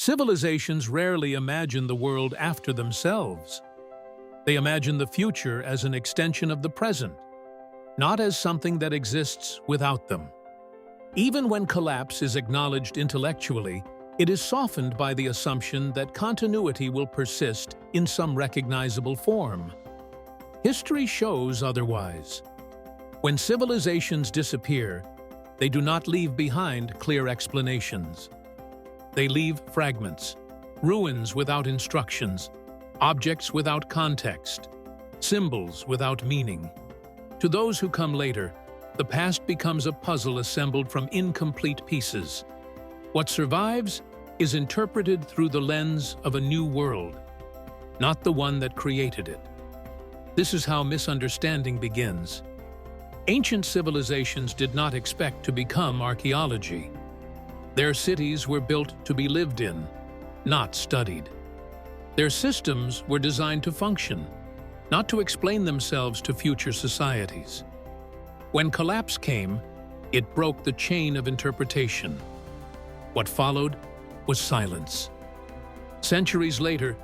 Civilizations rarely imagine the world after themselves. They imagine the future as an extension of the present, not as something that exists without them. Even when collapse is acknowledged intellectually, it is softened by the assumption that continuity will persist in some recognizable form. History shows otherwise. When civilizations disappear, they do not leave behind clear explanations. They leave fragments, ruins without instructions, objects without context, symbols without meaning. To those who come later, the past becomes a puzzle assembled from incomplete pieces. What survives is interpreted through the lens of a new world, not the one that created it. This is how misunderstanding begins. Ancient civilizations did not expect to become archaeology. Their cities were built to be lived in, not studied. Their systems were designed to function, not to explain themselves to future societies. When collapse came, it broke the chain of interpretation. What followed was silence. Centuries later,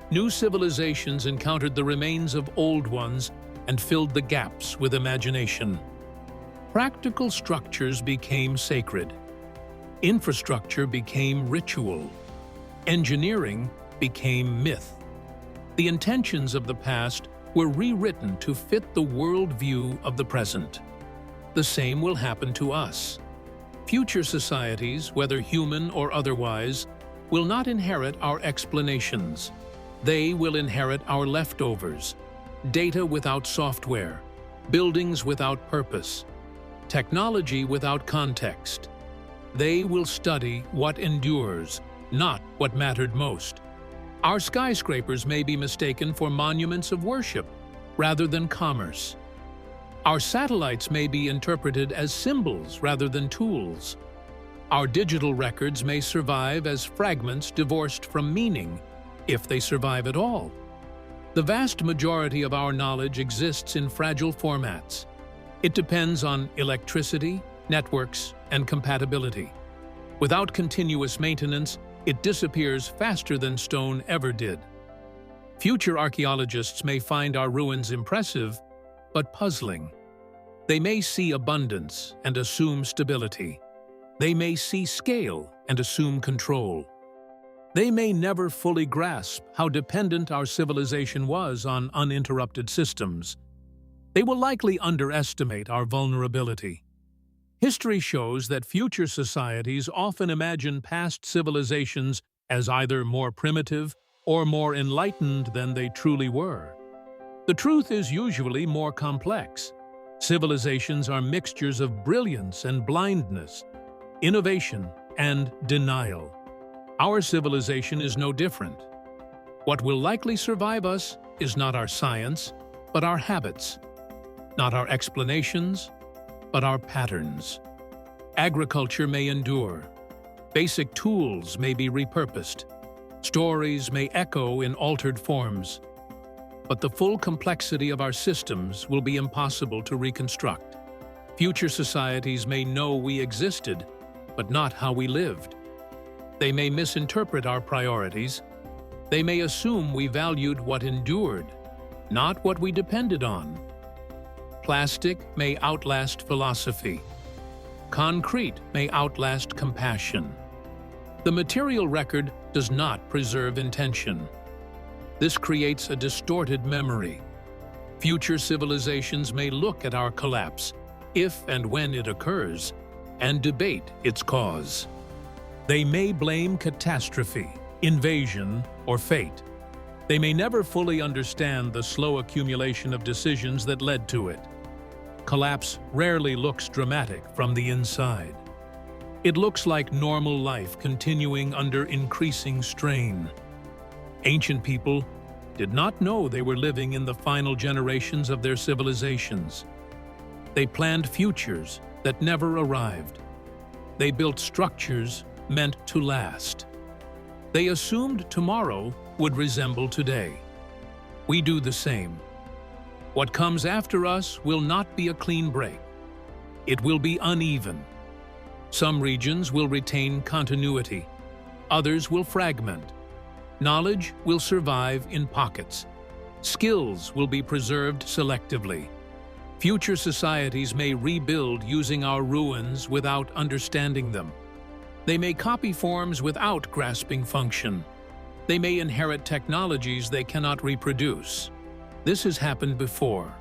new civilizations encountered the remains of old ones and filled the gaps with imagination. Practical structures became sacred. Infrastructure became ritual. Engineering became myth. The intentions of the past were rewritten to fit the worldview of the present. The same will happen to us. Future societies, whether human or otherwise, will not inherit our explanations. They will inherit our leftovers, data without software, buildings without purpose, technology without context. They will study what endures, not what mattered most. Our skyscrapers may be mistaken for monuments of worship rather than commerce. Our satellites may be interpreted as symbols rather than tools. Our digital records may survive as fragments divorced from meaning, if they survive at all. The vast majority of our knowledge exists in fragile formats. It depends on electricity, networks, and compatibility. Without continuous maintenance, it disappears faster than stone ever did. Future archaeologists may find our ruins impressive, but puzzling. They may see abundance and assume stability. They may see scale and assume control. They may never fully grasp how dependent our civilization was on uninterrupted systems. They will likely underestimate our vulnerability. History shows that future societies often imagine past civilizations as either more primitive or more enlightened than they truly were. The truth is usually more complex. Civilizations are mixtures of brilliance and blindness, innovation and denial. Our civilization is no different. What will likely survive us is not our science, but our habits. Not our explanations, but our patterns. Agriculture may endure. Basic tools may be repurposed. Stories may echo in altered forms. But the full complexity of our systems will be impossible to reconstruct. Future societies may know we existed, but not how we lived. They may misinterpret our priorities. They may assume we valued what endured, not what we depended on. Plastic may outlast philosophy. Concrete may outlast compassion. The material record does not preserve intention. This creates a distorted memory. Future civilizations may look at our collapse, if and when it occurs, and debate its cause. They may blame catastrophe, invasion, or fate. They may never fully understand the slow accumulation of decisions that led to it. Collapse rarely looks dramatic from the inside. It looks like normal life continuing under increasing strain. Ancient people did not know they were living in the final generations of their civilizations. They planned futures that never arrived. They built structures meant to last. They assumed tomorrow would resemble today. We do the same. What comes after us will not be a clean break. It will be uneven. Some regions will retain continuity. Others will fragment. Knowledge will survive in pockets. Skills will be preserved selectively. Future societies may rebuild using our ruins without understanding them. They may copy forms without grasping function. They may inherit technologies they cannot reproduce. This has happened before.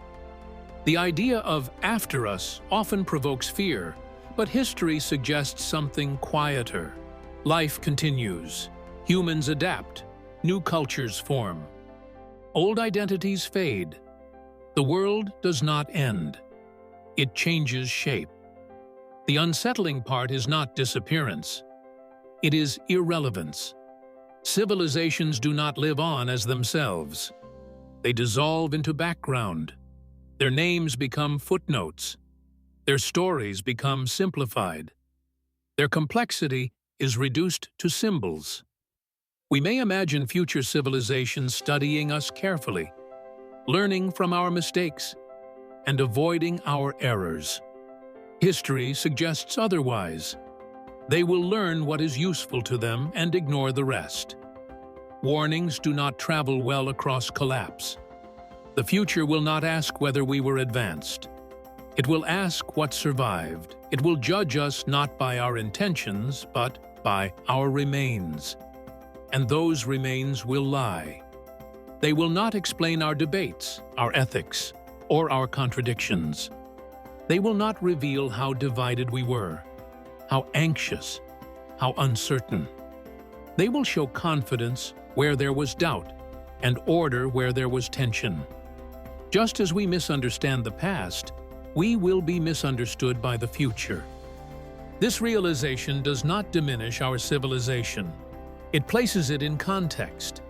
The idea of after us often provokes fear, but history suggests something quieter. Life continues. Humans adapt. New cultures form. Old identities fade. The world does not end. It changes shape. The unsettling part is not disappearance. It is irrelevance. Civilizations do not live on as themselves. They dissolve into background. Their names become footnotes. Their stories become simplified. Their complexity is reduced to symbols. We may imagine future civilizations studying us carefully, learning from our mistakes, and avoiding our errors. History suggests otherwise. They will learn what is useful to them and ignore the rest. Warnings do not travel well across collapse. The future will not ask whether we were advanced. It will ask what survived. It will judge us not by our intentions, but by our remains. And those remains will lie. They will not explain our debates, our ethics, or our contradictions. They will not reveal how divided we were, how anxious, how uncertain. They will show confidence where there was doubt and order where there was tension. Just as we misunderstand the past, we will be misunderstood by the future. This realization does not diminish our civilization. It places it in context.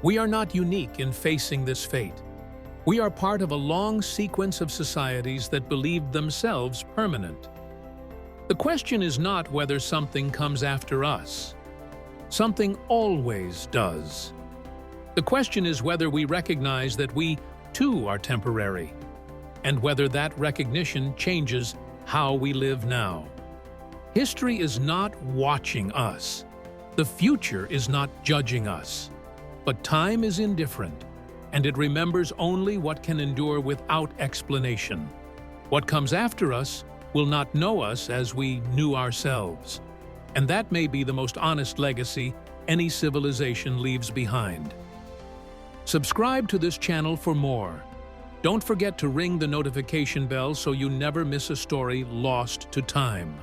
We are not unique in facing this fate. We are part of a long sequence of societies that believed themselves permanent. The question is not whether something comes after us. Something always does. The question is whether we recognize that we, too, are temporary, and whether that recognition changes how we live now. History is not watching us. The future is not judging us. But time is indifferent, and it remembers only what can endure without explanation. What comes after us will not know us as we knew ourselves, and that may be the most honest legacy any civilization leaves behind. Subscribe to this channel for more. Don't forget to ring the notification bell so you never miss a story lost to time.